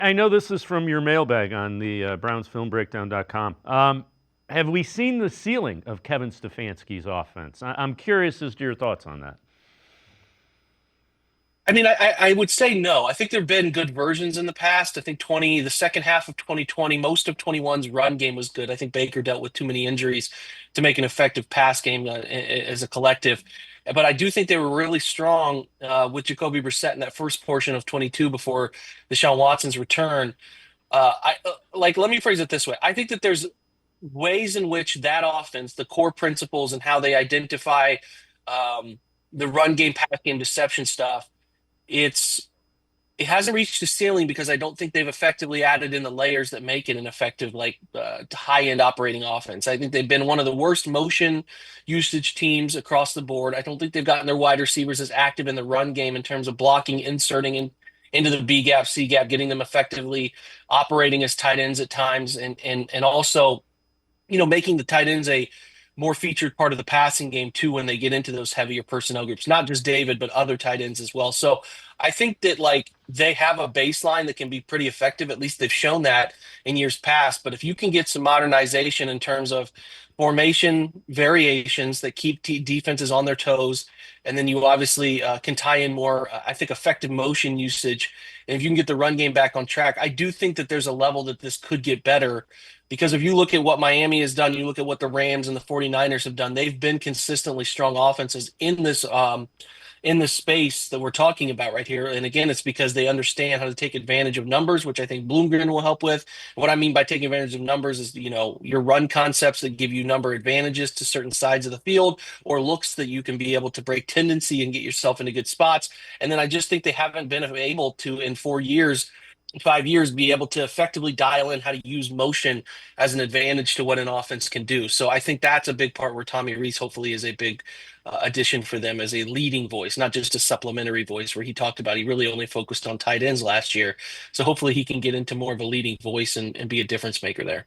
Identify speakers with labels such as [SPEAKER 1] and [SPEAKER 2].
[SPEAKER 1] I know this is from your mailbag on the BrownsFilmBreakdown.com. Have we seen the ceiling of Kevin Stefanski's offense? I'm curious as to your thoughts on that.
[SPEAKER 2] I mean, I would say no. I think there have been good versions in the past. I think the second half of 2020, most of 21's run game was good. I think Baker dealt with too many injuries to make an effective pass game as a collective. But I do think they were really strong with Jacoby Brissett in that first portion of 22 before Deshaun Watson's return. Let me phrase it this way. I think that there's ways in which that offense, the core principles and how they identify um, the run game, pass game, deception stuff it's it hasn't reached the ceiling because I don't think they've effectively added in the layers that make it an effective, high end operating offense. I think they've been one of the worst motion usage teams across the board. I don't think they've gotten their wide receivers as active in the run game in terms of blocking, inserting into the B gap, C gap, getting them effectively operating as tight ends at times, and also making the tight ends a more featured part of the passing game too when they get into those heavier personnel groups, not just David, but other tight ends as well. So I think that they have a baseline that can be pretty effective. At least they've shown that in years past. But if you can get some modernization in terms of formation variations that keep defenses on their toes, and then you obviously can tie in more, I think, effective motion usage. And if you can get the run game back on track, I do think that there's a level that this could get better because if you look at what Miami has done, you look at what the Rams and the 49ers have done, they've been consistently strong offenses in this space that we're talking about right here. And again, it's because they understand how to take advantage of numbers, which I think Bloomgren will help with. What I mean by taking advantage of numbers is, your run concepts that give you number advantages to certain sides of the field or looks that you can be able to break tendency and get yourself into good spots. And then I just think they haven't been able to, in 4 years, 5 years, be able to effectively dial in how to use motion as an advantage to what an offense can do. So I think that's a big part where Tommy Reese hopefully is a big addition for them as a leading voice, not just a supplementary voice. Where he talked about he really only focused on tight ends last year. So hopefully he can get into more of a leading voice and be a difference maker there.